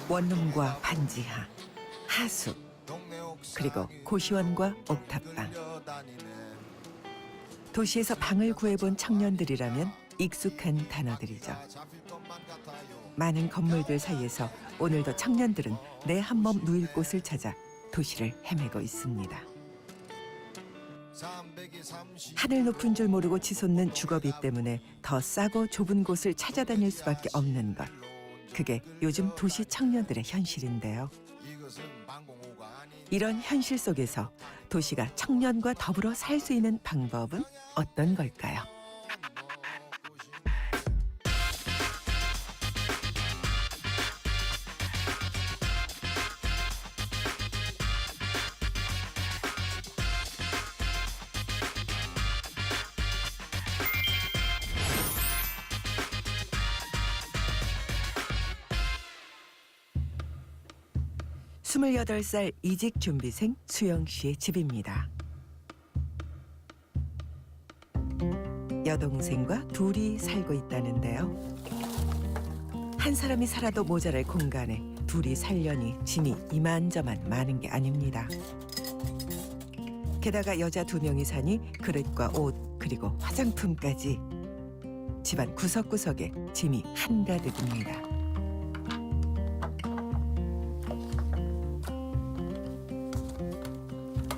원룸과 반지하, 하수, 그리고 고시원과 옥탑방. 도시에서 방을 구해본 청년들이라면 익숙한 단어들이죠. 많은 건물들 사이에서 오늘도 청년들은 내 한 몸 누일 곳을 찾아 도시를 헤매고 있습니다. 하늘 높은 줄 모르고 치솟는 주거비 때문에 더 싸고 좁은 곳을 찾아다닐 수밖에 없는 것. 그게 요즘 도시 청년들의 현실인데요. 이런 현실 속에서 도시가 청년과 더불어 살 수 있는 방법은 어떤 걸까요? 스물여덟 살 이직 준비생 수영 씨의 집입니다. 여동생과 둘이 살고 있다는데요. 한 사람이 살아도 모자랄 공간에 둘이 살려니 짐이 이만저만 많은 게 아닙니다. 게다가 여자 2명이 사니 그릇과 옷 그리고 화장품까지 집안 구석구석에 짐이 한가득입니다.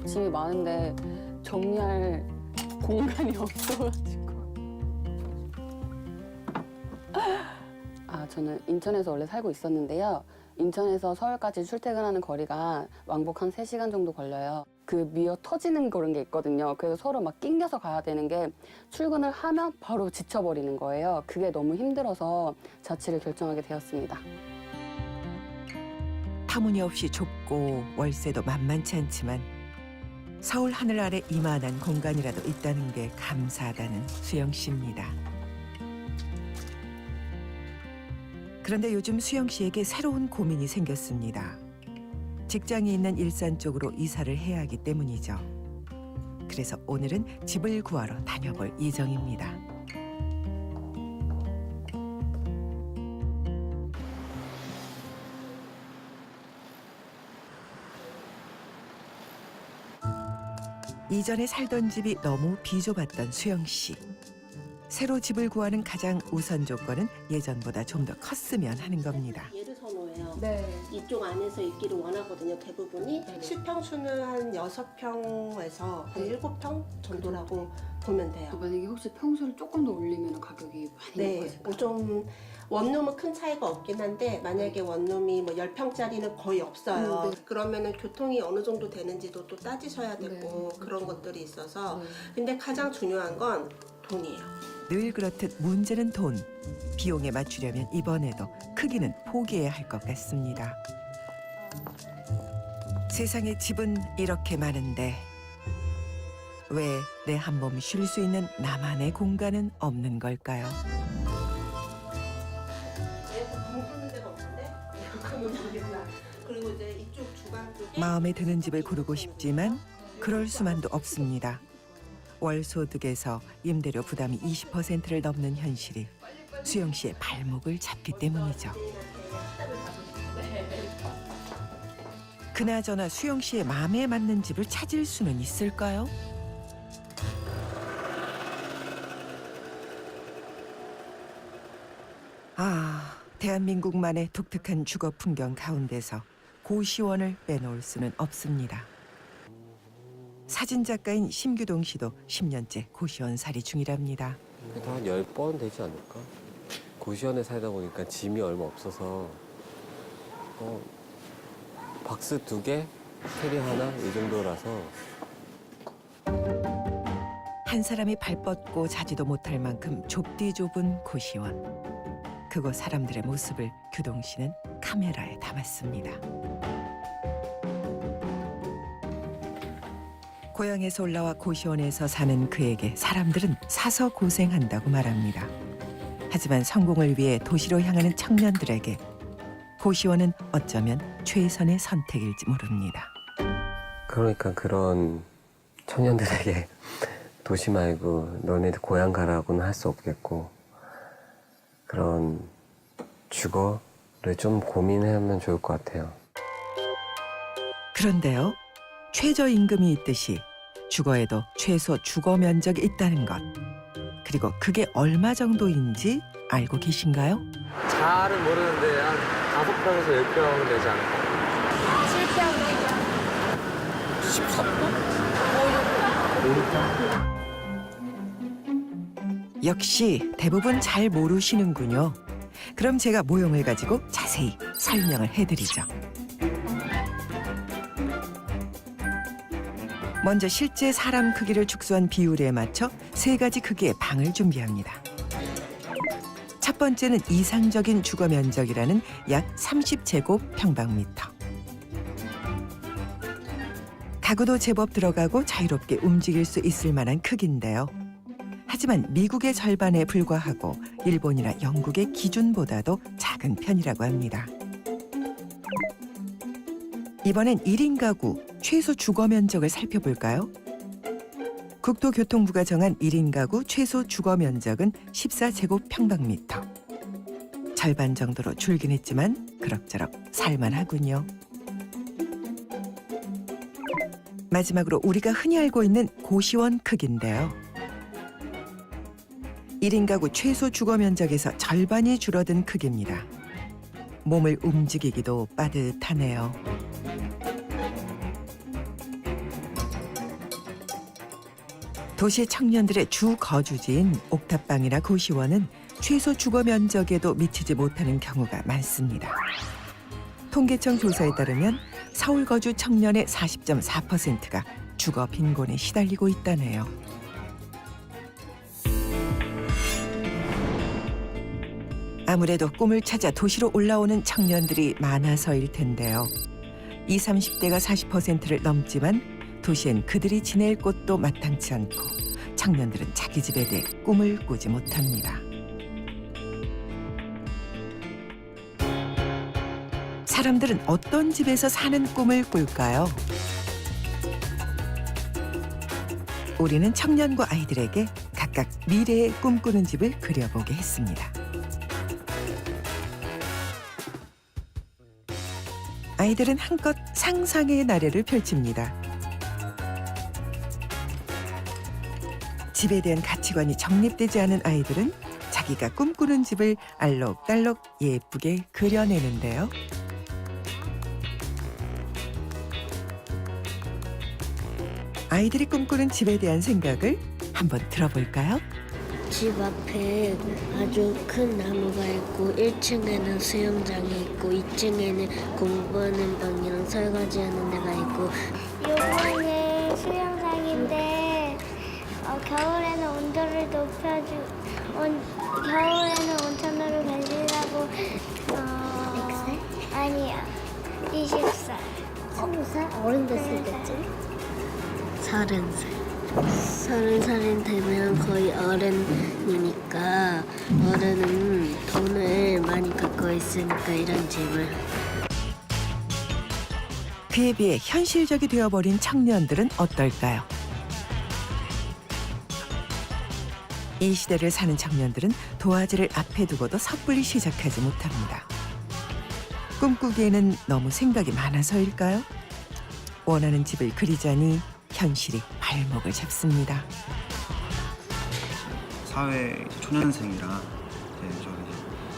짐이 많은데 정리할 공간이 없어가지고. 저는 인천에서 원래 살고 있었는데요. 인천에서 서울까지 출퇴근하는 거리가 왕복 한 3시간 정도 걸려요. 그 미어 터지는 그런 게 있거든요. 그래서 서로 막 낑겨서 가야 되는 게 출근을 하면 바로 지쳐버리는 거예요. 그게 너무 힘들어서 자취를 결정하게 되었습니다. 터무니없이 좁고 월세도 만만치 않지만 서울 하늘 아래 이만한 공간이라도 있다는 게 감사하다는 수영 씨입니다. 그런데 요즘 수영 씨에게 새로운 고민이 생겼습니다. 직장이 있는 일산 쪽으로 이사를 해야 하기 때문이죠. 그래서 오늘은 집을 구하러 다녀볼 예정입니다. 이전에 살던 집이 너무 비좁았던 수영 씨. 새로 집을 구하는 가장 우선 조건은 예전보다 좀 더 컸으면 하는 겁니다. 얘를 선호해요. 네. 이쪽 안에서 있기를 원하거든요. 대부분이. 네네. 실평수는 한 6평에서 한 네. 7평 정도라고 보면 돼요. 만약에 혹시 평수를 조금 더 올리면 가격이 많이 네, 높아질까요? 좀 원룸은 큰 차이가 없긴 한데 만약에 원룸이 뭐 10평짜리는 거의 없어요. 네. 그러면은 교통이 어느 정도 되는지도 또 따지셔야 되고 네, 그런 그렇죠. 것들이 있어서 네. 근데 가장 중요한 건 돈이에요. 늘 그렇듯 문제는 돈. 비용에 맞추려면 이번에도 크기는 포기해야 할 것 같습니다. 세상에 집은 이렇게 많은데 왜 내 한 몸 쉴 수 있는 나만의 공간은 없는 걸까요? 에어컨 끄는 데가 없는데 에어컨은 모르겠다. 그리고 이제 이쪽 주방 쪽에 마음에 드는 집을 고르고 싶지만 그럴 수만도 없습니다. 월 소득에서 임대료 부담이 20%를 넘는 현실이 수영 씨의 발목을 잡기 때문이죠. 그나저나 수영 씨의 마음에 맞는 집을 찾을 수는 있을까요? 대한민국만의 독특한 주거 풍경 가운데서 고시원을 빼놓을 수는 없습니다. 사진작가인 심규동 씨도 10년째 고시원 살이 중이랍니다. 그래도 한 10번 되지 않을까? 고시원에 살다 보니까 짐이 얼마 없어서 박스 2개, 캐리 하나 이 정도라서 한 사람이 발 뻗고 자지도 못할 만큼 좁디 좁은 고시원. 그곳 사람들의 모습을 규동 씨는 카메라에 담았습니다. 고향에서 올라와 고시원에서 사는 그에게 사람들은 사서 고생한다고 말합니다. 하지만 성공을 위해 도시로 향하는 청년들에게 고시원은 어쩌면 최선의 선택일지 모릅니다. 그러니까 그런 청년들에게 도시 말고 너네들 고향 가라고는 할 수 없겠고 그런 주거를 좀 고민하면 좋을 것 같아요. 그런데요, 최저임금이 있듯이 주거에도 최소 주거 면적이 있다는 것. 그리고 그게 얼마 정도인지 알고 계신가요? 잘은 모르는데 한 5평에서 10평 되지 않을까? 14평? 역시 대부분 잘 모르시는군요. 그럼 제가 모형을 가지고 자세히 설명을 해드리죠. 먼저 실제 사람 크기를 축소한 비율에 맞춰 3가지 크기의 방을 준비합니다. 첫 번째는 이상적인 주거 면적이라는 약 30제곱평방미터. 가구도 제법 들어가고 자유롭게 움직일 수 있을 만한 크기인데요. 하지만 미국의 절반에 불과하고 일본이나 영국의 기준보다도 작은 편이라고 합니다. 이번엔 1인 가구 최소 주거 면적을 살펴볼까요? 국토교통부가 정한 1인 가구 최소 주거 면적은 14제곱평방미터. 절반 정도로 줄긴 했지만 그럭저럭 살만하군요. 마지막으로 우리가 흔히 알고 있는 고시원 크기인데요. 1인 가구 최소 주거 면적에서 절반이 줄어든 크기입니다. 몸을 움직이기도 빠듯하네요. 도시 청년들의 주 거주지인 옥탑방이나 고시원은 최소 주거 면적에도 미치지 못하는 경우가 많습니다. 통계청 조사에 따르면 서울 거주 청년의 40.4%가 주거 빈곤에 시달리고 있다네요. 아무래도 꿈을 찾아 도시로 올라오는 청년들이 많아서일 텐데요. 20, 30대가 40%를 넘지만 도시엔 그들이 지낼 곳도 마땅치 않고 청년들은 자기 집에 대해 꿈을 꾸지 못합니다. 사람들은 어떤 집에서 사는 꿈을 꿀까요? 우리는 청년과 아이들에게 각각 미래의 꿈꾸는 집을 그려보게 했습니다. 아이들은 한껏 상상의 나래를 펼칩니다. 집에 대한 가치관이 정립되지 않은 아이들은 자기가 꿈꾸는 집을 알록달록 예쁘게 그려내는데요. 아이들이 꿈꾸는 집에 대한 생각을 한번 들어볼까요? 집 앞에 아주 큰 나무가 있고 1층에는 수영장이 있고 2층에는 공부하는 방이랑 설거지하는 데가 있고 요거는 수영장인데 겨울에는 온도를 겨울에는 온천으로 변신하고 아니야 20살 20살? 어른 됐을 때쯤? 30살이 되면 거의 어른이니까 어른은 돈을 많이 갖고 있으니까 이런 집을 그에 비해 현실적이 되어버린 청년들은 어떨까요? 이 시대를 사는 청년들은 도화지를 앞에 두고도 섣불리 시작하지 못합니다. 꿈꾸기에는 너무 생각이 많아서일까요? 원하는 집을 그리자니 현실이 발목을 잡습니다. 사회 초년생이라 저기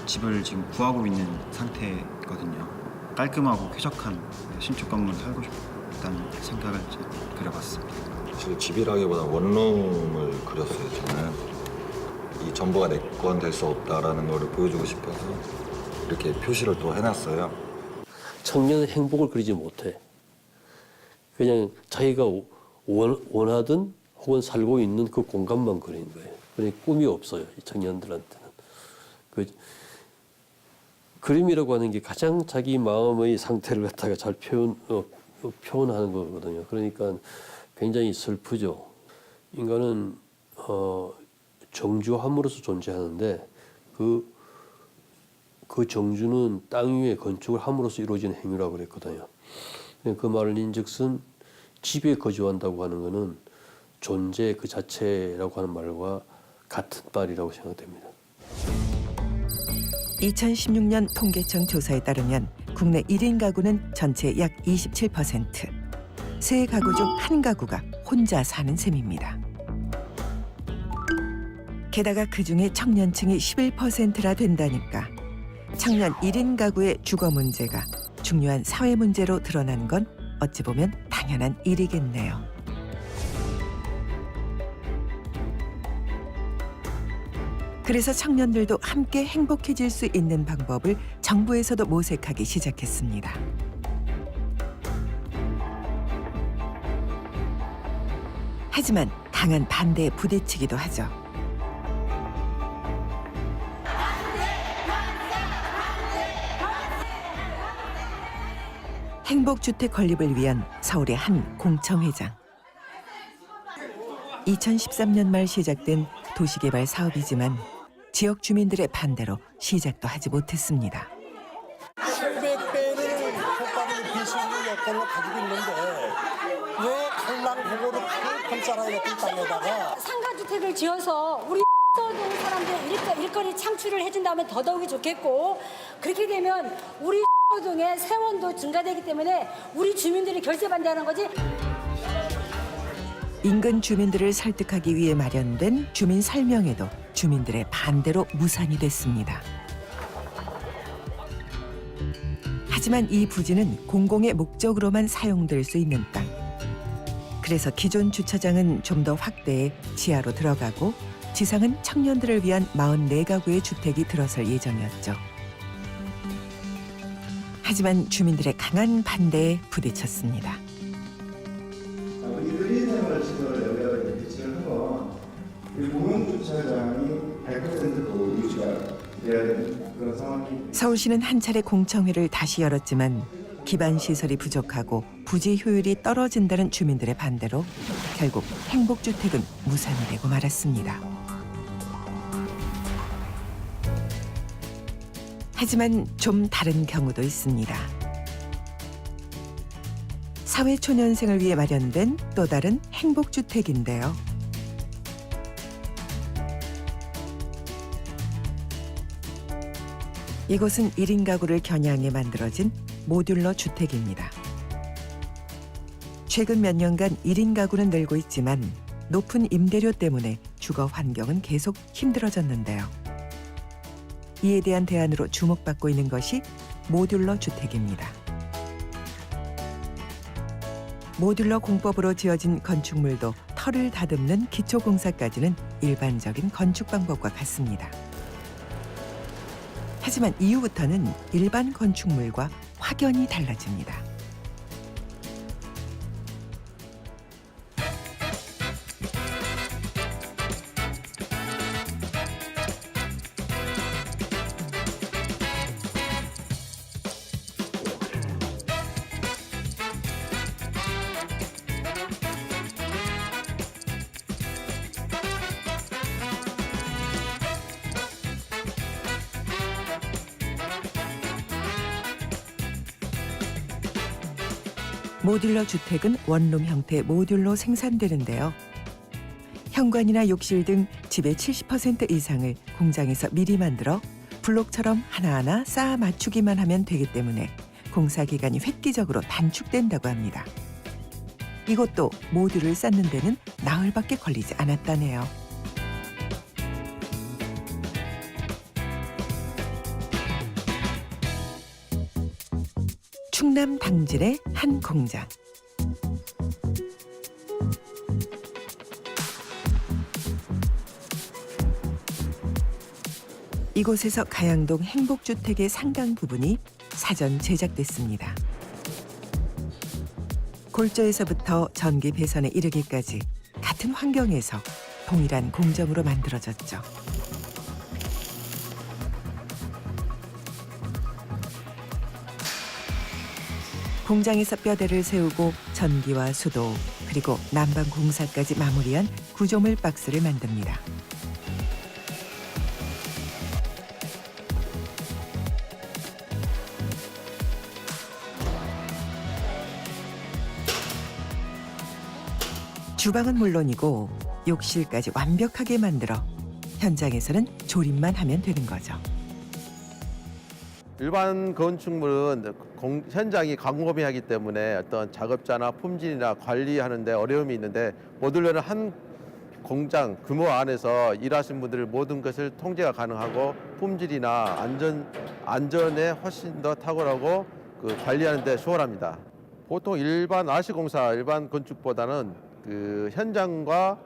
집을 지금 구하고 있는 상태거든요. 깔끔하고 쾌적한 신축 건물을 살고 싶다는 생각을 이제 그려봤습니다. 사실 집이라기보다 원룸을 그렸어요. 저는 이 전부가 내 건 될 수 없다라는 걸 보여주고 싶어서 이렇게 표시를 또 해놨어요. 청년의 행복을 그리지 못해. 그냥 자기가 원하던 혹은 살고 있는 그 공간만 그리는 거예요. 그러니까 꿈이 없어요. 이 청년들한테는. 그 그림이라고 하는 게 가장 자기 마음의 상태를 갖다가 잘 표현하는 거거든요. 그러니까 굉장히 슬프죠. 인간은 정주함으로써 존재하는데 그 정주는 땅 위에 건축을 함으로써 이루어지는 행위라고 그랬거든요. 그 말을 인즉슨 집에 거주한다고 하는 것은 존재 그 자체라고 하는 말과 같은 말이라고 생각됩니다. 2016년 통계청 조사에 따르면 국내 1인 가구는 전체 약 27%, 세 가구 중 한 가구가 혼자 사는 셈입니다. 게다가 그중에 청년층이 11%라 된다니까 청년 1인 가구의 주거 문제가 중요한 사회 문제로 드러난 건 어찌 보면 당연한 일이겠네요. 그래서 청년들도 함께 행복해질 수 있는 방법을 정부에서도 모색하기 시작했습니다. 하지만 강한 반대에 부딪히기도 하죠. 행복주택 건립을 위한 서울의 한 공청회장. 2013년 말 시작된 도시개발 사업이지만 지역 주민들의 반대로 시작도 하지 못했습니다. 수백 배는 효과를 입힐 수 있는 여건을 가지고 있는데 왜 강남구고를 盆자라에 같은 땅에다가 상가주택을 지어서 우리 동 사람들 일거리 창출을 해준다면 더더욱이 좋겠고, 그렇게 되면 우리 동의 세원도 증가되기 때문에 우리 주민들이 결세 반대하는 거지. 인근 주민들을 설득하기 위해 마련된 주민 설명회도 주민들의 반대로 무산이 됐습니다. 하지만 이 부지는 공공의 목적으로만 사용될 수 있는 땅. 그래서 기존 주차장은 좀 더 확대해 지하로 들어가고 지상은 청년들을 위한 44가구의 주택이 들어설 예정이었죠. 하지만 주민들의 강한 반대에 부딪혔습니다. 이들이 생활시설을 여기다가 배치를 하면 이 공용주차장이 100% 유지가 돼야 되는 그런 상황이. 서울시는 한 차례 공청회를 다시 열었지만 기반 시설이 부족하고 부지 효율이 떨어진다는 주민들의 반대로 결국 행복주택은 무산이 되고 말았습니다. 하지만 좀 다른 경우도 있습니다. 사회초년생을 위해 마련된 또 다른 행복주택인데요. 이곳은 1인 가구를 겨냥해 만들어진 모듈러 주택입니다. 최근 몇 년간 1인 가구는 늘고 있지만 높은 임대료 때문에 주거 환경은 계속 힘들어졌는데요. 이에 대한 대안으로 주목받고 있는 것이 모듈러 주택입니다. 모듈러 공법으로 지어진 건축물도 털을 다듬는 기초공사까지는 일반적인 건축 방법과 같습니다. 하지만 이후부터는 일반 건축물과 확연히 달라집니다. 모듈러 주택은 원룸 형태 모듈로 생산되는데요. 현관이나 욕실 등 집의 70% 이상을 공장에서 미리 만들어 블록처럼 하나하나 쌓아 맞추기만 하면 되기 때문에 공사 기간이 획기적으로 단축된다고 합니다. 이것도 모듈을 쌓는 데는 나흘밖에 걸리지 않았다네요. 충남 당진의 한 공장. 이곳에서 가양동 행복주택의 상당 부분이 사전 제작됐습니다. 골조에서부터 전기 배선에 이르기까지 같은 환경에서 동일한 공정으로 만들어졌죠. 공장에서 뼈대를 세우고 전기와 수도 그리고 난방 공사까지 마무리한 구조물 박스를 만듭니다. 주방은 물론이고 욕실까지 완벽하게 만들어 현장에서는 조립만 하면 되는 거죠. 일반 건축물은 현장이 광범위하기 때문에 어떤 작업자나 품질이나 관리하는 데 어려움이 있는데 모듈러는 한 공장 규모 안에서 일하시는 분들 모든 것을 통제가 가능하고 품질이나 안전에 훨씬 더 탁월하고 관리하는 데 수월합니다. 보통 일반 아시공사, 일반 건축보다는 현장과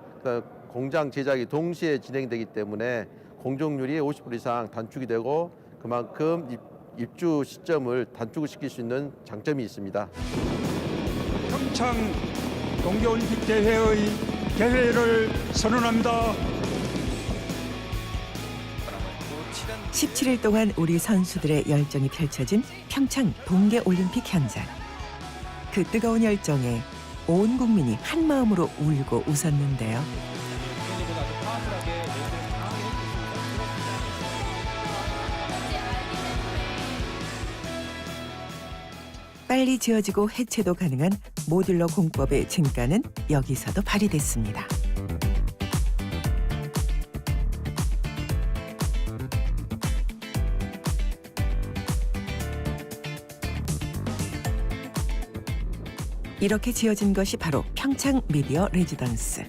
공장 제작이 동시에 진행되기 때문에 공정률이 50% 이상 단축이 되고 그만큼 입주 시점을 단축시킬 수 있는 장점이 있습니다. 평창 동계올림픽 대회의 개회를 선언합니다. 17일 동안 우리 선수들의 열정이 펼쳐진 평창 동계올림픽 현장. 그 뜨거운 열정에 온 국민이 한 마음으로 울고 웃었는데요. 빨리 지어지고 해체도 가능한 모듈러 공법의 진가는 여기서도 발휘됐습니다. 이렇게 지어진 것이 바로 평창 미디어 레지던스.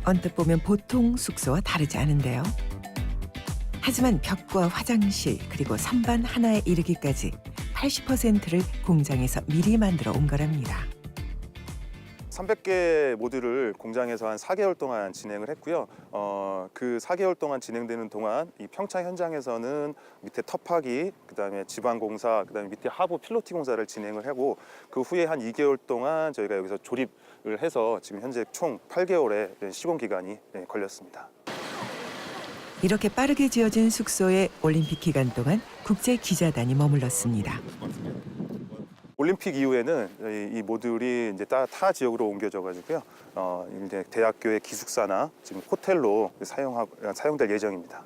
언뜻 보면 보통 숙소와 다르지 않은데요. 하지만 벽과 화장실 그리고 선반 하나에 이르기까지 80%를 공장에서 미리 만들어 온 거랍니다. 300개 모듈을 공장에서 한 4개월 동안 진행을 했고요. 그 4개월 동안 진행되는 동안 이 평창 현장에서는 밑에 터파기, 그다음에 지방공사, 그다음에 밑에 하부 필로티 공사를 진행을 하고 그 후에 한 2개월 동안 저희가 여기서 조립을 해서 지금 현재 총 8개월의 시공 기간이 걸렸습니다. 이렇게 빠르게 지어진 숙소에 올림픽 기간 동안 국제 기자단이 머물렀습니다. 올림픽 이후에는 이 모듈이 이제 타 지역으로 옮겨져 가지고요. 이제 대학교의 기숙사나 지금 호텔로 사용될 예정입니다.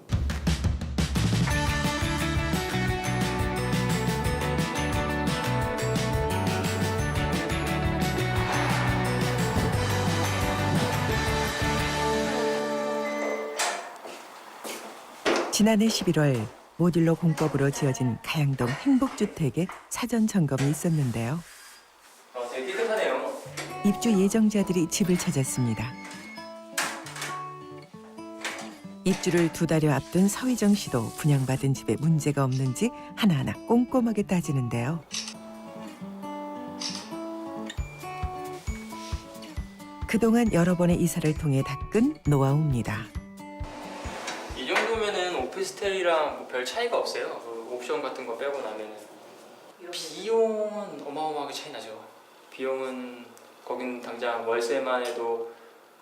지난해 11월 모듈러 공법으로 지어진 가양동 행복주택에 사전 점검이 있었는데요. 되게 깨끗하네요. 입주 예정자들이 집을 찾았습니다. 입주를 2달여 앞둔 서희정 씨도 분양받은 집에 문제가 없는지 하나하나 꼼꼼하게 따지는데요. 그동안 여러 번의 이사를 통해 닦은 노하우입니다. 이 정도면은 오피스텔이랑 뭐 별 차이가 없어요. 그 옵션 같은 거 빼고 나면은 비용은 어마어마하게 차이 나죠. 비용은 거긴 당장 월세만 해도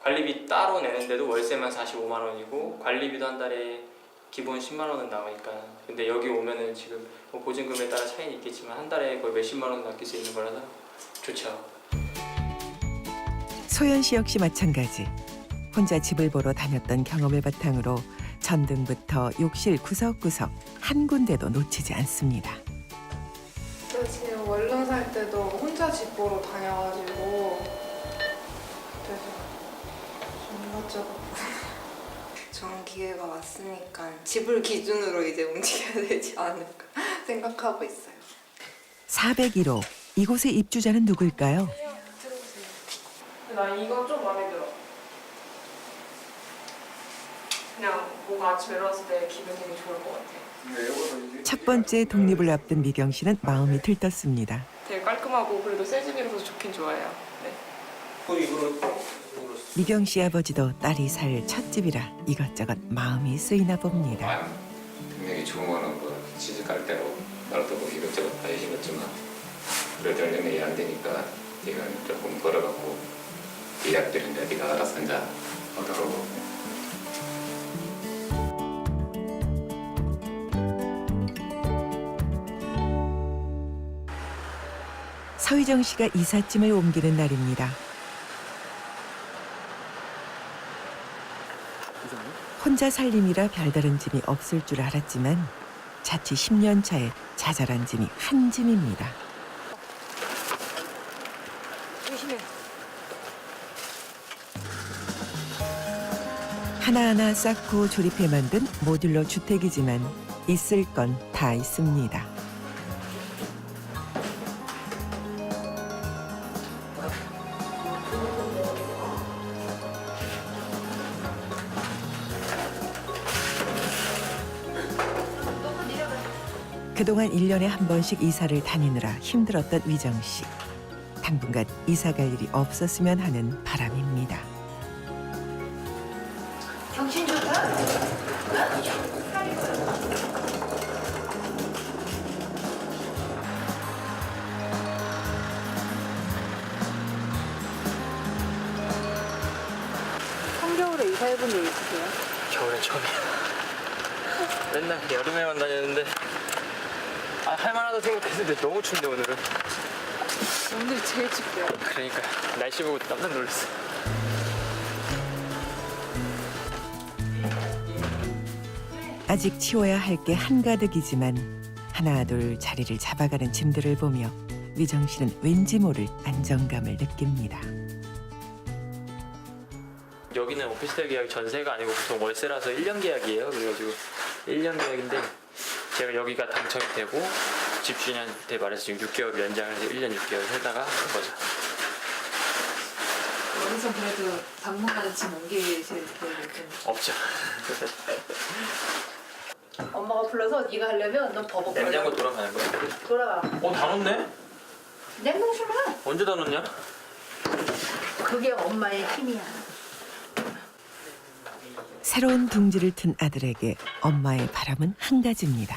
관리비 따로 내는데도 월세만 45만 원이고 관리비도 한 달에 기본 10만 원은 나오니까. 근데 여기 오면은 지금 뭐 보증금에 따라 차이는 있겠지만 한 달에 거의 몇십만 원 아낄 수 있는 거라서 좋죠. 소연 씨 역시 마찬가지. 혼자 집을 보러 다녔던 경험을 바탕으로 전등부터 욕실 구석구석 한 군데도 놓치지 않습니다. 저 지금 원룸 살 때도 혼자 집 보러 다녀가지고 그래서 좀 이것저것 좋은 기회가 왔으니까 집을 기준으로 이제 움직여야 되지 않을까 생각하고 있어요. 401호 이곳의 입주자는 누굴까요? 나 이거 좀 마음에 들어. 그냥 뭔가 아침에 일어났을 때 기분 되게 좋을 것 같아. 첫 번째 독립을 앞둔 미경 씨는 마음이 들떴습니다. 되게 깔끔하고 그래도 새 집이라서 좋긴 좋아요. 네. 미경 씨 아버지도 딸이 살 첫 집이라 이것저것 마음이 쓰이나 봅니다. 굉장히 좋은 거는 뭐 시집갈 때로 나도 뭐 이것저것 다 해주겠지만 그래도 얼마나 안 되니까 내가 조금 벌어갖고 예약들인데 네가 알아서 혼자 하더라고. 서희정 씨가 이삿짐을 옮기는 날입니다. 혼자 살림이라 별다른 짐이 없을 줄 알았지만 자취 10년 차에 자잘한 짐이 한 짐입니다. 조심해. 하나하나 쌓고 조립해 만든 모듈러 주택이지만 있을 건 다 있습니다. 그동안 1년에 한 번씩 이사를 다니느라 힘들었던 위정 씨. 당분간 이사 갈 일이 없었으면 하는 바람입니다. 정신 좋다. 한겨울에 이사해본 적 있으세요? 겨울엔 처음이야. 맨날 여름에만 다녔는데 할만하다 생각했는데 너무 춥네 오늘은. 오늘이 제일 춥대요. 그러니까 날씨 보고 깜짝 놀랐어. 아직 치워야 할 게 한가득이지만 하나 둘 자리를 잡아가는 짐들을 보며 위정 씨는 왠지 모를 안정감을 느낍니다. 여기는 오피스텔 계약 전세가 아니고 보통 월세라서 1년 계약이에요. 그래가지고 1년 계약인데 제가 여기가 당첨이 되고 집주인한테 말해서 지금 6개월 연장을 해서 1년 6개월 살다가 한 거죠. 여기서 그래도 당분간은 짐 옮기실 계획이 없죠. 엄마가 불러서 네가 하려면 넌 버벅 냉장고 돌아가는 거야? 돌아가. 다 넣네? 냉동실만. 언제 다 넣냐? 그게 엄마의 힘이야. 새로운 둥지를 튼 아들에게 엄마의 바람은 한 가지입니다.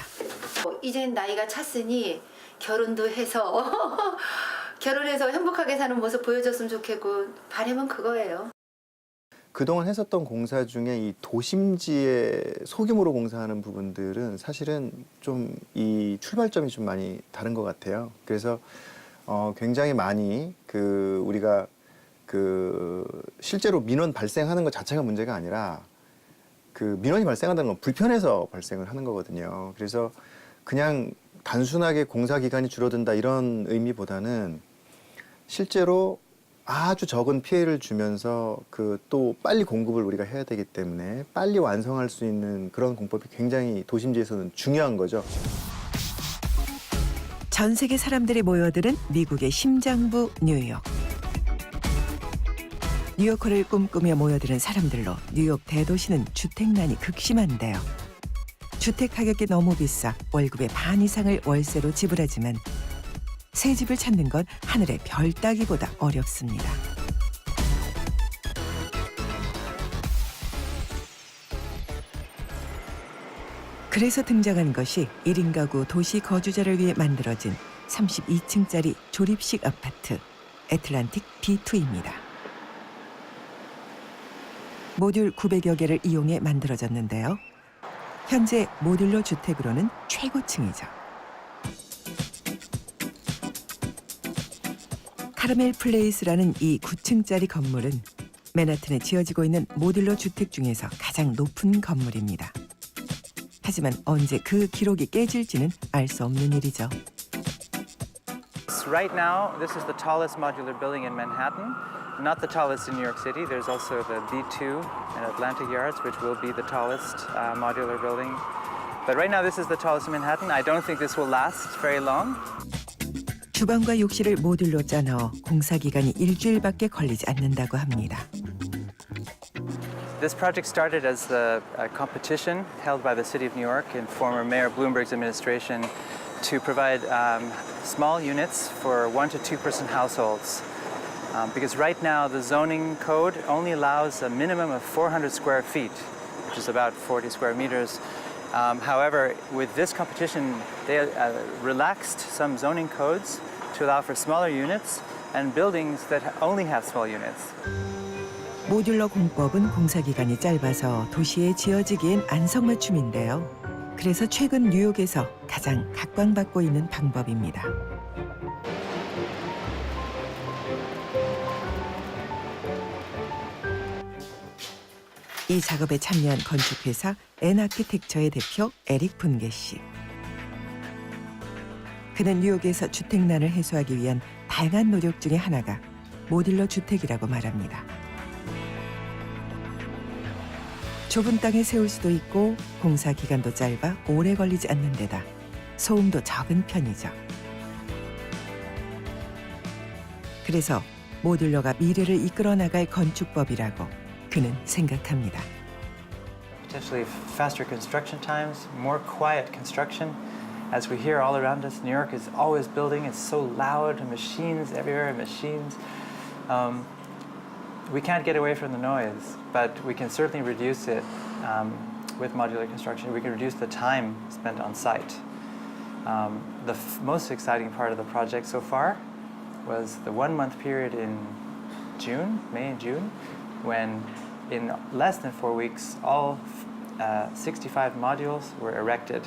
이젠 나이가 찼으니 결혼도 해서 결혼해서 행복하게 사는 모습 보여줬으면 좋겠고 바람은 그거예요. 그동안 했었던 공사 중에 이 도심지에 소규모로 공사하는 부분들은 사실은 좀 이 출발점이 좀 많이 다른 것 같아요. 그래서 굉장히 많이 우리가 실제로 민원 발생하는 것 자체가 문제가 아니라 민원이 발생한다는 건 불편해서 발생을 하는 거거든요. 그래서 그냥 단순하게 공사 기간이 줄어든다 이런 의미보다는 실제로 아주 적은 피해를 주면서 또 빨리 공급을 우리가 해야 되기 때문에 빨리 완성할 수 있는 그런 공법이 굉장히 도심지에서는 중요한 거죠. 전 세계 사람들이 모여드는 미국의 심장부 뉴욕. 뉴요커를 꿈꾸며 모여드는 사람들로 뉴욕 대도시는 주택난이 극심한데요. 주택 가격이 너무 비싸 월급의 반 이상을 월세로 지불하지만 새 집을 찾는 건 하늘의 별 따기보다 어렵습니다. 그래서 등장한 것이 1인 가구 도시 거주자를 위해 만들어진 32층짜리 조립식 아파트 애틀란틱 B2입니다. 모듈 900여 개를 이용해 만들어졌는데요. 현재 모듈러 주택으로는 최고층이죠. 카르멜 플레이스라는 이 9층짜리 건물은 맨하튼에 지어지고 있는 모듈러 주택 중에서 가장 높은 건물입니다. 하지만 언제 그 기록이 깨질지는 알 수 없는 일이죠. Right now, this is the tallest modular building in Manhattan. Not the tallest in New York City. There's also the B2 in Atlantic Yards, which will be the tallest modular building. But right now, this is the tallest in Manhattan. I don't think this will last very long. 주방과 욕실을 모듈로 짜넣어 공사 기간이 일주일밖에 걸리지 않는다고 합니다. This project started as a competition held by the city of New York in former Mayor Bloomberg's administration to provide small units for 1 to 2 person households. Because right now the zoning code only allows a minimum of 400 square feet, which is about 40 square meters. However, with this competition, they relaxed some zoning codes to allow for smaller units and buildings that only have small units. 모듈러 공법은 공사 기간이 짧아서 도시에 지어지기엔 안성맞춤인데요. 그래서 최근 뉴욕에서 가장 각광받고 있는 방법입니다. 이 작업에 참여한 건축회사 엔아키텍처의 대표 에릭 분게 씨. 그는 뉴욕에서 주택난을 해소하기 위한 다양한 노력 중에 하나가 모듈러 주택이라고 말합니다. 좁은 땅에 세울 수도 있고 공사 기간도 짧아 오래 걸리지 않는 데다 소음도 적은 편이죠. 그래서 모듈러가 미래를 이끌어 나갈 건축법이라고 그는 생각합니다. Potentially faster construction times, more quiet construction. As we hear all around us, New York is always building. It's so loud, machines everywhere, machines. We can't get away from the noise, but we can certainly reduce it with modular construction. We can reduce the time spent on site. The most exciting part of the project so far was the 1 month period in June, May and June, when in less than 4 weeks, all 65 modules were erected.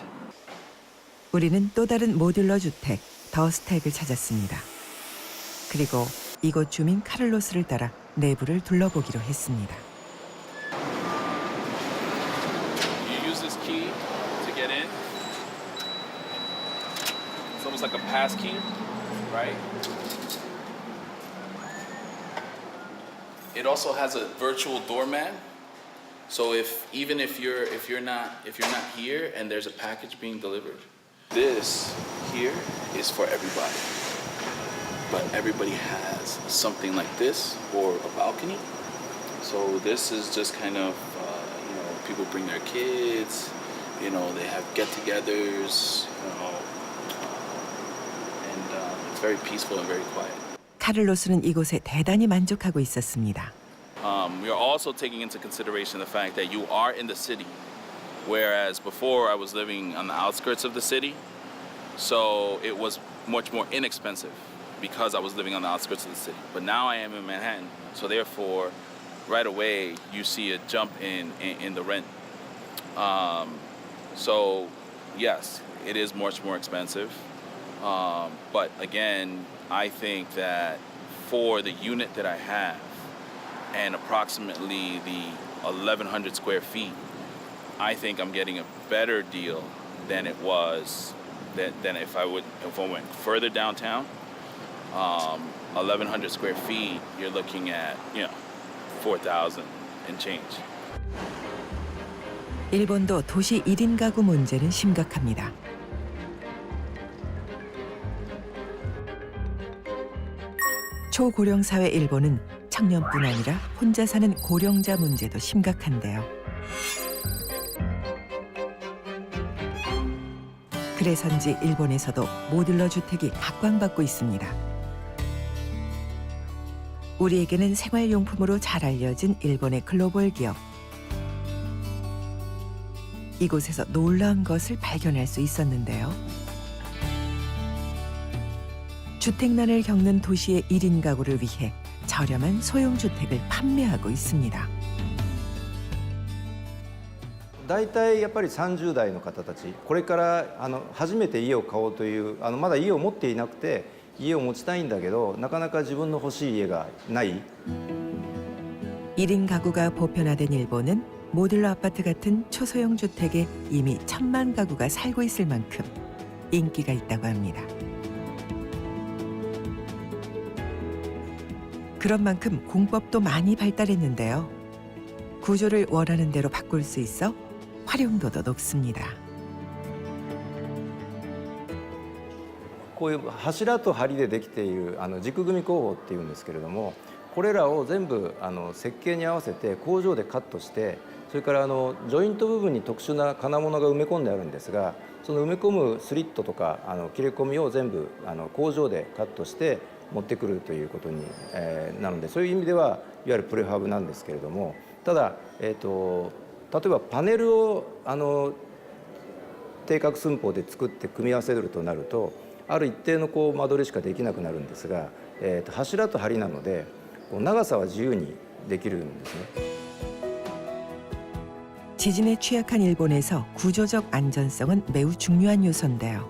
우리는 또 다른 모듈러 주택, 더스택을 찾았습니다. 그리고 이곳 주민 카를로스를 따라 내부를 둘러보기로 했습니다. You use this key to get in. It's almost like a pass key, right? It also has a virtual doorman. So even if you're not here and there's a package being delivered, this here is for everybody. But everybody has something like this or a balcony. So this is just kind of people bring their kids, they have get-togethers, and it's very peaceful and very quiet. 카를로스는 이곳에 대단히 만족하고 있었습니다. We are also taking into consideration the fact that you are in the city, whereas before I was living on the outskirts of the city, so it was much more inexpensive because I was living on the outskirts of the city. But now I am in Manhattan, so therefore, right away you see a jump in the rent. So yes, it is much more expensive, but again, I think that for the unit that I have, and approximately the 1,100 square feet, I think I'm getting a better deal than it was than if I went further downtown. 1,100 square feet, you're looking at 4,000 and change. 일본도 도시 1인 가구 문제는 심각합니다. 초고령 사회 일본은 청년뿐 아니라 혼자 사는 고령자 문제도 심각한데요. 그래서인지 일본에서도 모듈러 주택이 각광받고 있습니다. 우리에게는 생활용품으로 잘 알려진 일본의 글로벌 기업. 이곳에서 놀라운 것을 발견할 수 있었는데요. 주택난을 겪는 도시의 1인 가구를 위해 저렴한 소형 주택을 판매하고 있습니다. 大体やっぱり30代の方たち、これから初めて家を買おうというまだ家を持っていなくて家を持ちたいんだけどなかなか自分の欲しい家がない。 1인 가구가 보편화된 일본은 모듈러 아파트 같은 초소형 주택에 이미 1,000만 가구가 살고 있을 만큼 인기가 있다고 합니다. 그런 만큼 공법도 많이 발달했는데요. 구조를 원하는 대로 바꿀 수 있어 활용도도 높습니다. こういう柱と梁でできている軸組み工法っていうんですけれども、これらを全部設計に合わせて工場でカットして、それからジョイント部分に特殊な金物が埋め込んであるんですが、その埋め込むスリットとか切れ込みを全部工場でカットして持ってくるということになるので、そういう意味ではいわゆるプレファブなんですけれども、ただ例えばパネルを定格寸法で作って組み合わせるとなると、ある一定の間取りしかできなくなるんですが、柱と梁なので長さは自由にできるんですね。 지진에 취약한 일본에서 구조적 안전성은 매우 중요한 요소인데요.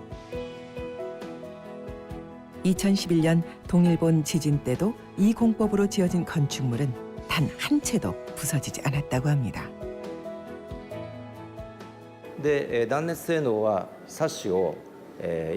2011년 동일본 지진 때도 이 공법으로 지어진 건축물은 단 한 채도 부서지지 않았다고 합니다. で断熱性能はサッシを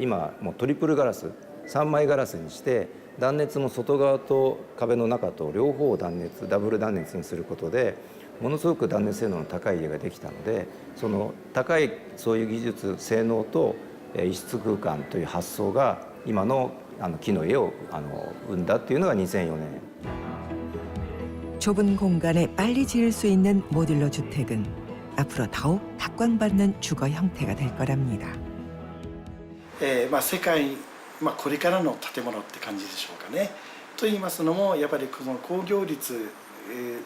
今もうトリプルガラス3枚ガラスにして断熱も外側と壁の中と両方を断熱ダブル断熱にすることでものすごく断熱性能の高い家ができたのでその高いそういう技術性能と異質空間という発想が今の木の家を生んだっていうのが2004年. 좁은 공간에 빨리 지을 수 있는 모듈러 주택은 앞으로 더욱 각광받는 주거 형태가 될 거랍니다. 世界、これからの建物って感じでしょうかね。と言いますのもやっぱりこの工業率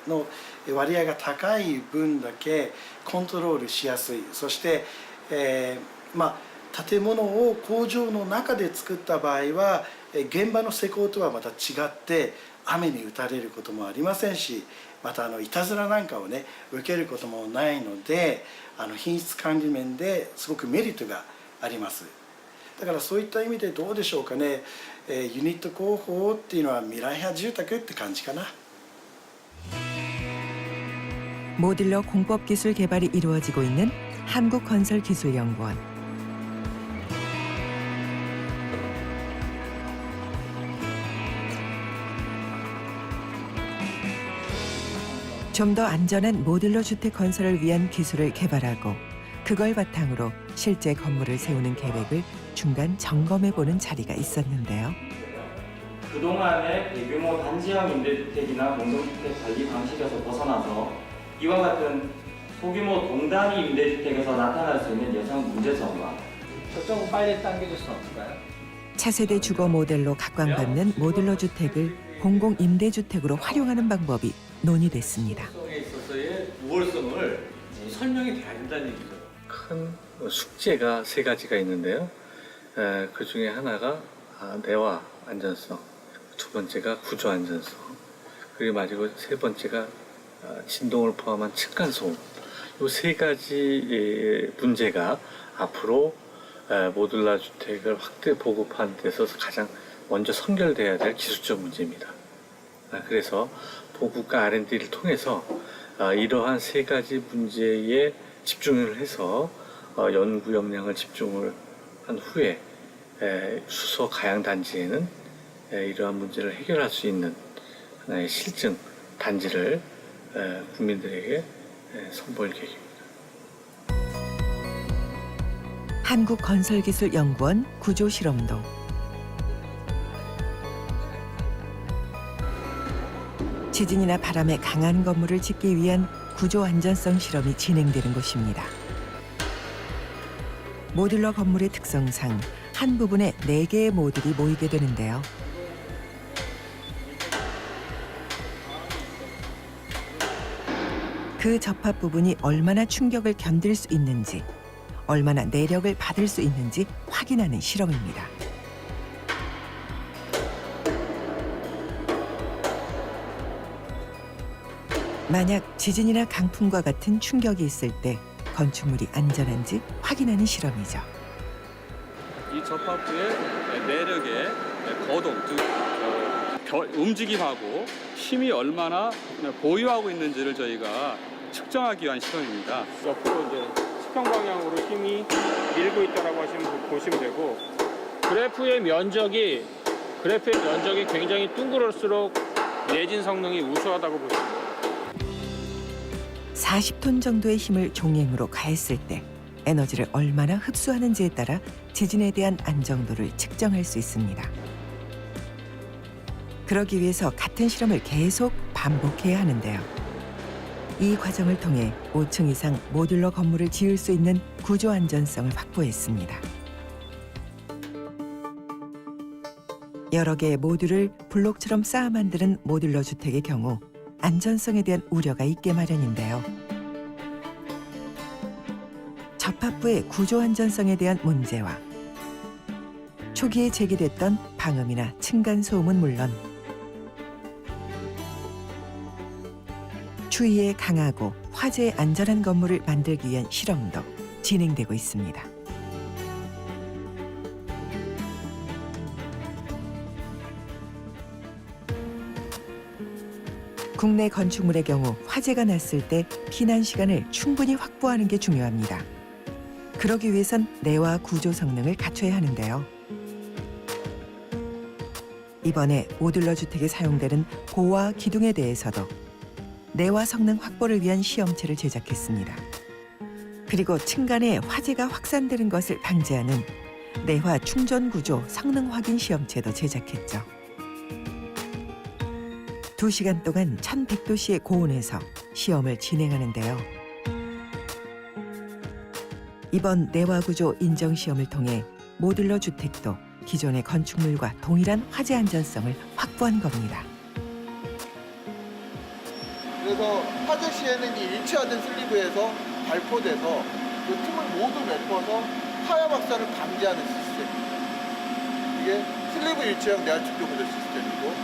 の割合が高い分だけコントロールしやすい。そして、建物を工場の中で作った場合は現場の施工とはまた違って雨に打たれることもありませんし、またいたずらなんかをね受けることもないので品質管理面ですごくメリットがあります。だからそういった意味でどうでしょうかね、ユニット工法っていうのは未来派住宅って感じかな。 모듈러 공법 기술 개발이 이루어지고 있는 한국건설기술연구원. 좀 더 안전한 모듈러 주택 건설을 위한 기술을 개발하고 그걸 바탕으로 실제 건물을 세우는 계획을 중간 점검해보는 자리가 있었는데요. 그동안의 대규모 단지형 임대주택이나 공동주택 관리 방식에서 벗어나서 이와 같은 소규모 동단위 임대주택에서 나타날 수 있는 여성 문제점과 조금 빨리 당겨줄 수 없을까요? 차세대 주거 모델로 각광받는 모듈러 주택을 공공 임대주택으로 활용하는 방법이 논의됐습니다. 에 있어서의 우월성을 설명이 돼야 된다는 얘기죠. 큰 숙제가 세 가지가 있는데요. 그 중에 하나가 내화 안전성, 두 번째가 구조 안전성, 그리고 마지막 세 번째가 진동을 포함한 층간소음. 이 세 가지 문제가 앞으로 모듈러 주택을 확대 보급하는 데서 가장 먼저 선결돼야 될 기술적 문제입니다. 그래서 보급과 R&D를 통해서 이러한 세 가지 문제에 집중을 해서 연구 역량을 집중을 한 후에 수소 가양 단지에는 이러한 문제를 해결할 수 있는 하나의 실증 단지를 국민들에게 선보일 계획입니다. 한국건설기술연구원 구조실험도 지진이나 바람에 강한 건물을 짓기 위한 구조 안전성 실험이 진행되는 곳입니다. 모듈러 건물의 특성상 한 부분에 4개의 모듈이 모이게 되는데요. 그 접합 부분이 얼마나 충격을 견딜 수 있는지, 얼마나 내력을 받을 수 있는지 확인하는 실험입니다. 만약 지진이나 강풍과 같은 충격이 있을 때 건축물이 안전한지 확인하는 실험이죠. 이 접합부의 내력의 거동, 즉 움직임하고 힘이 얼마나 보유하고 있는지를 저희가 측정하기 위한 실험입니다. 옆으로 이제 수평 방향으로 힘이 밀고 있다라고 보시면 되고 그래프의 면적이 굉장히 둥그럴수록 내진 성능이 우수하다고 보시면 돼요. 40톤 정도의 힘을 종횡으로 가했을 때 에너지를 얼마나 흡수하는지에 따라 지진에 대한 안정도를 측정할 수 있습니다. 그러기 위해서 같은 실험을 계속 반복해야 하는데요. 이 과정을 통해 5층 이상 모듈러 건물을 지을 수 있는 구조 안전성을 확보했습니다. 여러 개의 모듈을 블록처럼 쌓아 만드는 모듈러 주택의 경우 안전성에 대한 우려가 있게 마련인데요. 접합부의 구조 안전성에 대한 문제와 초기에 제기됐던 방음이나 층간소음은 물론 추위에 강하고 화재에 안전한 건물을 만들기 위한 실험도 진행되고 있습니다. 국내 건축물의 경우 화재가 났을 때 피난 시간을 충분히 확보하는 게 중요합니다. 그러기 위해선 내화 구조 성능을 갖춰야 하는데요. 이번에 모듈러 주택에 사용되는 보와 기둥에 대해서도 내화 성능 확보를 위한 시험체를 제작했습니다. 그리고 층간에 화재가 확산되는 것을 방지하는 내화 충전 구조 성능 확인 시험체도 제작했죠. 2시간 동안 1100도씨의 고온에서 시험을 진행하는데요. 이번 내화 구조 인정 시험을 통해 모듈러 주택도 기존의 건축물과 동일한 화재 안전성을 확보한 겁니다. 그래서 화재 시에는 이 일체화된 슬리브에서 발포돼서 그 틈을 모두 메꿔서 화약 확산을 방지하는 시스템. 이게 슬리브 일체형 내화 충전 구조 시스템이고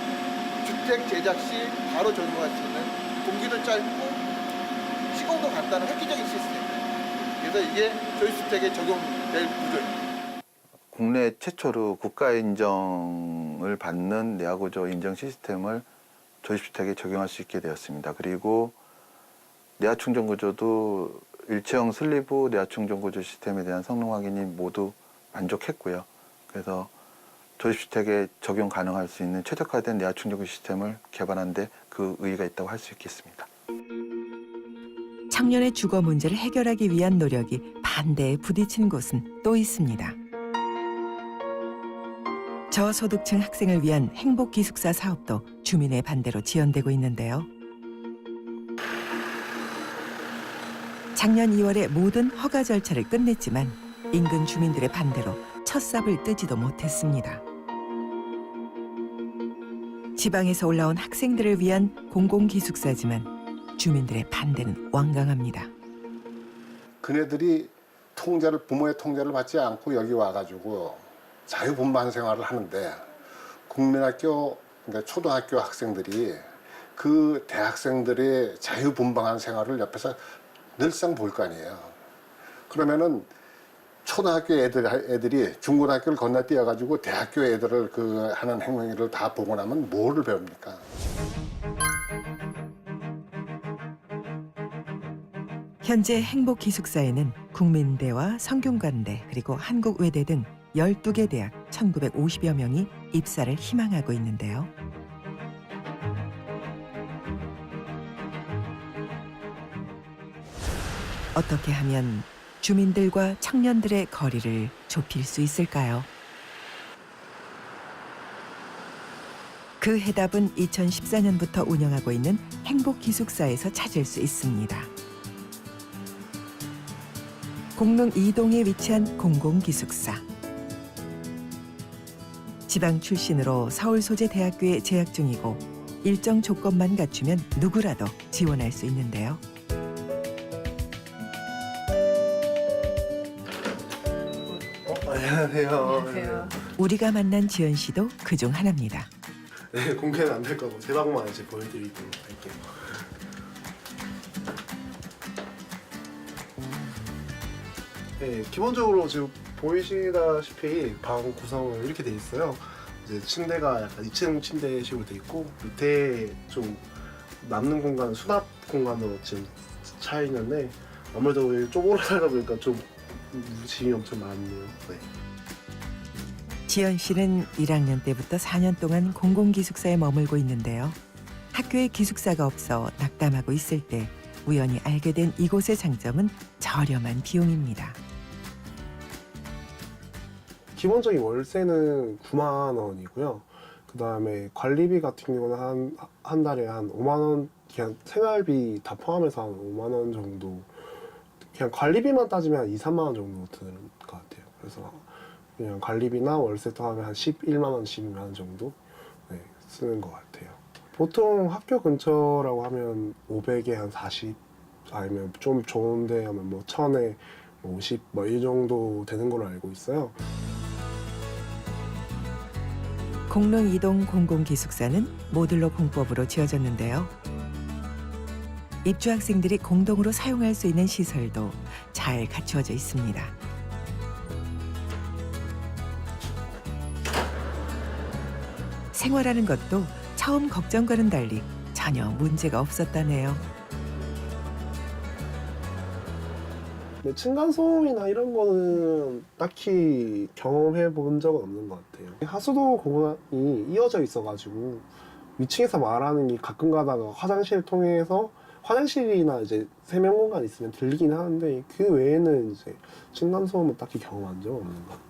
주택 제작 시 바로 적용할 수 있는 공기도 짧고 시공도 간단한 획기적인 시스템입니다. 그래서 이게 저희 주택에 적용될 구조입니다. 국내 최초로 국가 인정을 받는 내화구조 인정 시스템을 조립주택에 적용할 수 있게 되었습니다. 그리고 내화 충전 구조도 일체형 슬리브 내화 충전 구조 시스템에 대한 성능 확인이 모두 만족했고요. 그래서 조립주택에 적용 가능할 수 있는 최적화된 내화 충전 구조 시스템을 개발하는 데 그 의의가 있다고 할 수 있겠습니다. 청년의 주거 문제를 해결하기 위한 노력이 반대에 부딪힌 곳은 또 있습니다. 저소득층 학생을 위한 행복기숙사 사업도 주민의 반대로 지연되고 있는데요. 작년 2월에 모든 허가 절차를 끝냈지만 인근 주민들의 반대로 첫 삽을 뜨지도 못했습니다. 지방에서 올라온 학생들을 위한 공공기숙사지만 주민들의 반대는 완강합니다. 그네들이 부모의 통제를 받지 않고 여기 와가지고 자유분방 생활을 하는데 국민학교, 그러니까 초등학교 학생들이 그 대학생들의 자유분방한 생활을 옆에서 늘상 볼 거 아니에요. 그러면은 초등학교 애들이 중고등학교를 건너뛰어가지고 대학교 애들을 하는 행위를 다 보고 나면 뭐를 배웁니까? 현재 행복기숙사에는 국민대와 성균관대 그리고 한국외대 등 12개 대학 1950여 명이 입사를 희망하고 있는데요. 어떻게 하면 주민들과 청년들의 거리를 좁힐 수 있을까요? 그 해답은 2014년부터 운영하고 있는 행복기숙사에서 찾을 수 있습니다. 공릉 이동에 위치한 공공기숙사. 지방 출신으로 서울 소재 대학교에 재학 중이고 일정 조건만 갖추면 누구라도 지원할 수 있는데요. 안녕하세요. 우리가 만난 지연 씨도 그중 하나입니다. 네, 공개는 안 될 거고 제 방만 이제 보여드리도록 할게요. 네, 기본적으로 지금 보이시다시피 방 구성은 이렇게 돼 있어요. 이제 침대가 약간 2층 침대식으로 돼 있고 밑에 좀 남는 공간 수납 공간으로 지금 차 있는데 아무래도 쪼그라들다 보니까 좀 짐이 엄청 많네요. 네. 지연 씨는 1학년 때부터 4년 동안 공공기숙사에 머물고 있는데요. 학교에 기숙사가 없어 낙담하고 있을 때 우연히 알게 된 이곳의 장점은 저렴한 비용입니다. 기본적인 월세는 9만 원이고요. 그 다음에 관리비 같은 경우는 한 달에 한 5만 원, 그냥 생활비 다 포함해서 한 5만 원 정도. 그냥 관리비만 따지면 한 2, 3만 원 정도 드는 것 같아요. 그래서 그냥 관리비나 월세 더하면 한 11만 원, 12만 원 정도 쓰는 것 같아요. 보통 학교 근처라고 하면 500에 한 40, 아니면 좀 좋은데 하면 뭐 1000에 50, 뭐 이 정도 되는 걸로 알고 있어요. 공릉 이동 공공기숙사는 모듈러 공법으로 지어졌는데요. 입주 학생들이 공동으로 사용할 수 있는 시설도 잘 갖추어져 있습니다. 생활하는 것도 처음 걱정과는 달리 전혀 문제가 없었다네요. 근데 층간소음이나 이런 거는 딱히 경험해 본 적은 없는 것 같아요. 하수도 공간이 이어져 있어가지고 위층에서 말하는 게 가끔 가다가 화장실 통해서 화장실이나 이제 세면 공간 있으면 들리긴 하는데 그 외에는 이제 층간소음은 딱히 경험한 적 없는 것 같아요.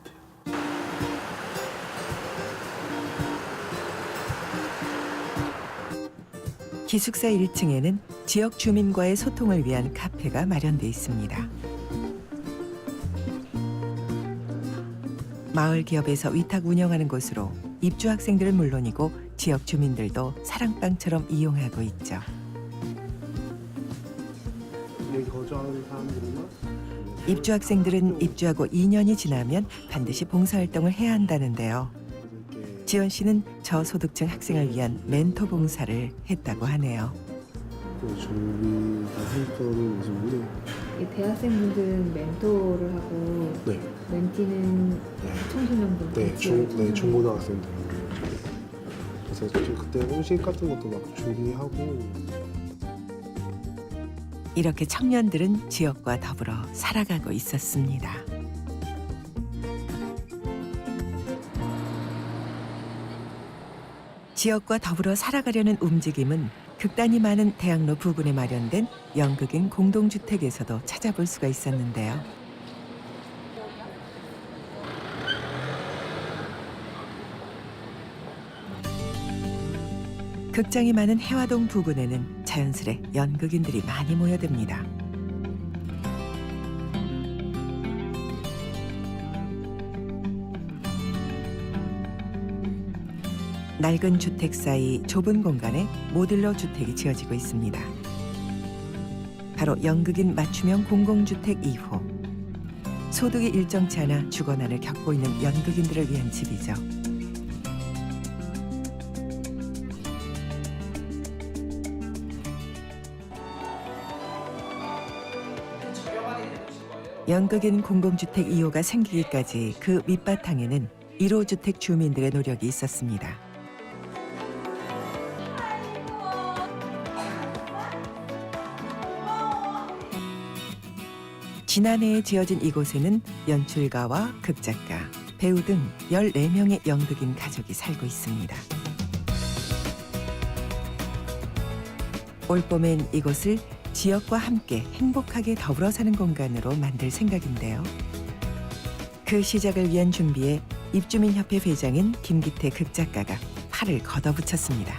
기숙사 1층에는 지역 주민과의 소통을 위한 카페가 마련돼 있습니다. 마을 기업에서 위탁 운영하는 곳으로 입주 학생들은 물론이고 지역 주민들도 사랑방처럼 이용하고 있죠. 여기 거주하는 사람들이나 입주 학생들은 입주하고 2년이 지나면 반드시 봉사활동을 해야 한다는데요. 지연 씨는 저소득층 학생을 위한 멘토 봉사를 했다고 하네요. 준비가 할 거는 요즘에 대학생분들은 멘토를 하고 네. 멘티는 청소년분들 중고등학생들. 그래서 좀 그때 음식 같은 것도 막 준비하고. 이렇게 청년들은 지역과 더불어 살아가고 있었습니다. 지역과 더불어 살아가려는 움직임은 극단이 많은 대학로 부근에 마련된 연극인 공동주택에서도 찾아볼 수가 있었는데요. 극장이 많은 해화동 부근에는 자연스레 연극인들이 많이 모여듭니다. 낡은 주택 사이 좁은 공간에 모듈러 주택이 지어지고 있습니다. 바로 연극인 맞춤형 공공주택 2호. 소득이 일정치 않아 주거난을 겪고 있는 연극인들을 위한 집이죠. 연극인 공공주택 2호가 생기기까지 그 밑바탕에는 1호 주택 주민들의 노력이 있었습니다. 지난해에 지어진 이곳에는 연출가와 극작가, 배우 등 14명의 연극인 가족이 살고 있습니다. 올봄엔 이곳을 지역과 함께 행복하게 더불어 사는 공간으로 만들 생각인데요. 그 시작을 위한 준비에 입주민협회 회장인 김기태 극작가가 팔을 걷어붙였습니다.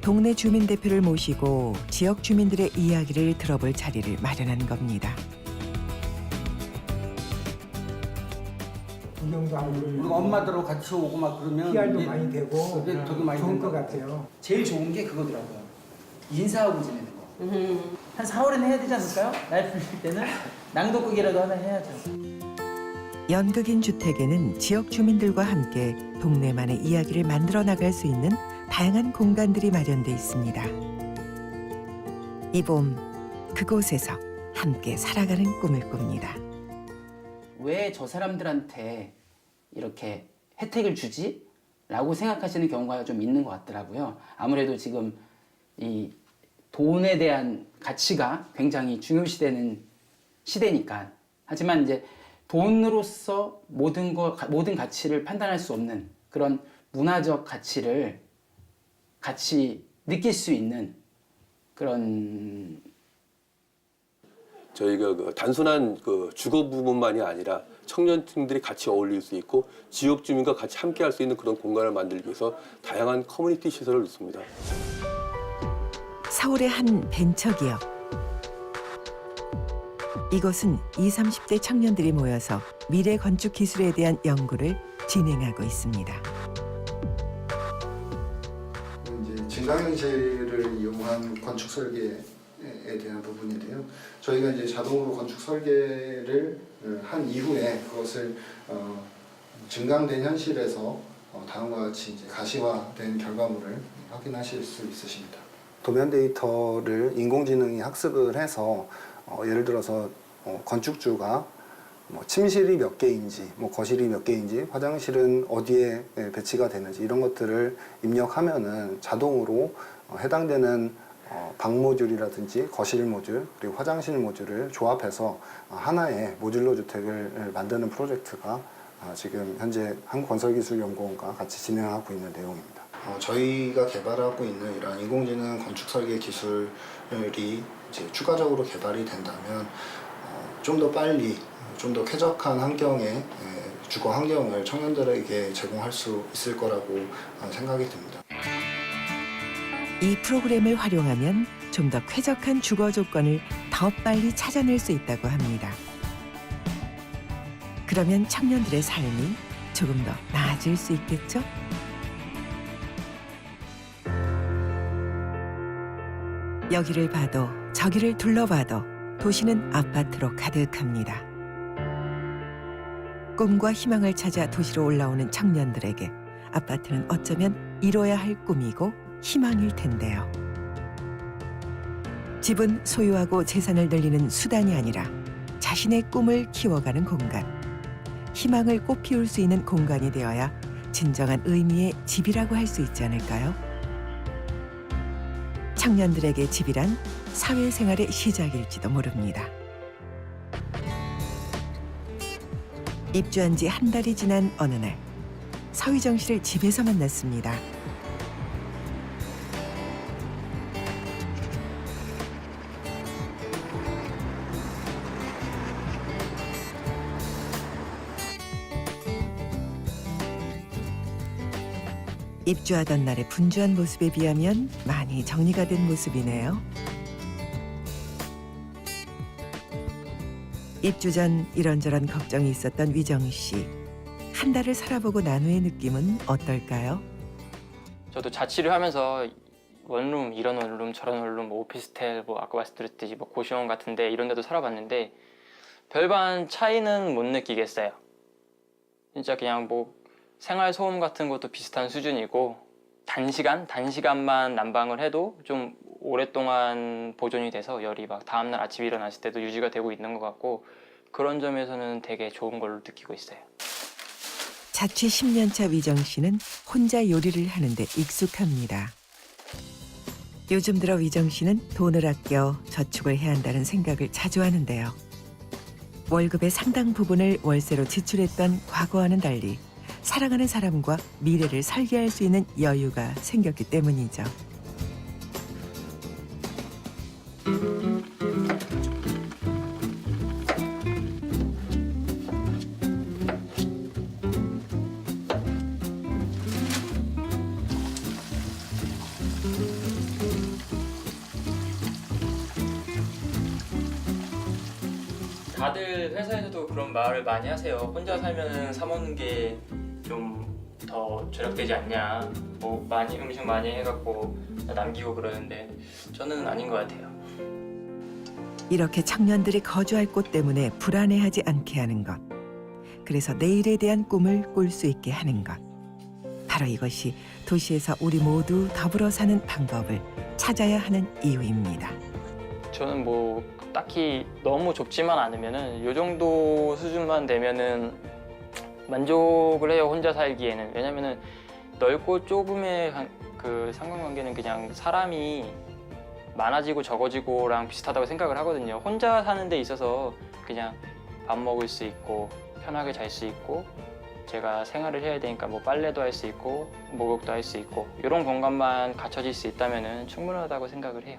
동네 주민 대표를 모시고 지역 주민들의 이야기를 들어볼 자리를 마련한 겁니다. 우리 엄마들하고 같이 오고 막 그러면 PR도 많이 되고 되게 많이 좋은 되는 것 같아요. 제일 좋은 게 그거더라고요. 인사하고 지내는 거. 한 4월에는 해야 되지 않을까요? 날 풀릴 때는 낭독극이라도 하나 해야죠. 연극인 주택에는 지역 주민들과 함께 동네만의 이야기를 만들어 나갈 수 있는 다양한 공간들이 마련돼 있습니다. 이 봄 그곳에서 함께 살아가는 꿈을 꿉니다. 왜 저 사람들한테 이렇게 혜택을 주지? 라고 생각하시는 경우가 좀 있는 것 같더라고요. 아무래도 지금 이 돈에 대한 가치가 굉장히 중요시되는 시대니까. 하지만 이제 돈으로서 모든 가치를 판단할 수 없는 그런 문화적 가치를 같이 느낄 수 있는 그런 저희가 단순한 주거 부분만이 아니라 청년층들이 같이 어울릴 수 있고 지역 주민과 같이 함께 할 수 있는 그런 공간을 만들기 위해서 다양한 커뮤니티 시설을 놓습니다. 서울의 한 벤처기업. 이곳은 20, 30대 청년들이 모여서 미래 건축 기술에 대한 연구를 진행하고 있습니다. 이제 증강현실을 이용한 건축 설계에 대한 부분인데요. 저희가 이제 자동으로 건축 설계를 한 이후에 그것을 증강된 현실에서 다음과 같이 이제 가시화된 결과물을 확인하실 수 있으십니다. 도면 데이터를 인공지능이 학습을 해서 예를 들어서 건축주가 침실이 몇 개인지, 거실이 몇 개인지, 화장실은 어디에 배치가 되는지 이런 것들을 입력하면은 자동으로 해당되는 방 모듈이라든지 거실 모듈 그리고 화장실 모듈을 조합해서 하나의 모듈러 주택을 만드는 프로젝트가 지금 현재 한국건설기술연구원과 같이 진행하고 있는 내용입니다. 저희가 개발하고 있는 이러한 인공지능 건축 설계 기술이 이제 추가적으로 개발이 된다면 좀 더 빨리, 좀 더 쾌적한 환경의 주거 환경을 청년들에게 제공할 수 있을 거라고 생각이 듭니다. 이 프로그램을 활용하면 좀 더 쾌적한 주거 조건을 더 빨리 찾아낼 수 있다고 합니다. 그러면 청년들의 삶이 조금 더 나아질 수 있겠죠? 여기를 봐도 저기를 둘러봐도 도시는 아파트로 가득합니다. 꿈과 희망을 찾아 도시로 올라오는 청년들에게 아파트는 어쩌면 이뤄야 할 꿈이고 희망일 텐데요. 집은 소유하고 재산을 늘리는 수단이 아니라 자신의 꿈을 키워가는 공간, 희망을 꽃피울 수 있는 공간이 되어야 진정한 의미의 집이라고 할 수 있지 않을까요? 청년들에게 집이란 사회생활의 시작일지도 모릅니다. 입주한 지 한 달이 지난 어느 날, 서휘정 씨를 집에서 만났습니다. 입주하던 날의 분주한 모습에 비하면 많이 정리가 된 모습이네요. 입주 전 이런저런 걱정이 있었던 위정 씨. 한 달을 살아보고 난 후의 느낌은 어떨까요? 저도 자취를 하면서 원룸, 이런 원룸, 저런 원룸, 뭐 오피스텔, 뭐 아까 말씀드렸듯이 뭐 고시원 같은데 이런 데도 살아봤는데 별반 차이는 못 느끼겠어요. 진짜 그냥 뭐 생활 소음 같은 것도 비슷한 수준이고 단시간만 난방을 해도 좀 오랫동안 보존이 돼서 열이 막 다음날 아침에 일어났을 때도 유지가 되고 있는 것 같고 그런 점에서는 되게 좋은 걸로 느끼고 있어요. 자취 10년차 위정 씨는 혼자 요리를 하는데 익숙합니다. 요즘 들어 위정 씨는 돈을 아껴 저축을 해야 한다는 생각을 자주 하는데요. 월급의 상당 부분을 월세로 지출했던 과거와는 달리 사랑하는 사람과 미래를 설계할 수 있는 여유가 생겼기 때문이죠. 다들 회사에서도 그런 말을 많이 하세요. 혼자 살면 사 먹는 게 좀 더 절약되지 않냐, 뭐 많이 음식 많이 해갖고 남기고 그러는데 저는 아닌 것 같아요. 이렇게 청년들이 거주할 곳 때문에 불안해하지 않게 하는 것. 그래서 내일에 대한 꿈을 꿀 수 있게 하는 것. 바로 이것이 도시에서 우리 모두 더불어 사는 방법을 찾아야 하는 이유입니다. 저는 뭐 딱히 너무 좁지만 않으면은 요 정도 수준만 되면은 만족을 해요. 혼자 살기에는. 왜냐면은 넓고 좁음의 그 상관관계는 그냥 사람이 많아지고 적어지고랑 비슷하다고 생각을 하거든요. 혼자 사는 데 있어서 그냥 밥 먹을 수 있고 편하게 잘 수 있고 제가 생활을 해야 되니까 뭐 빨래도 할 수 있고 목욕도 할 수 있고 이런 공간만 갖춰질 수 있다면은 충분하다고 생각을 해요.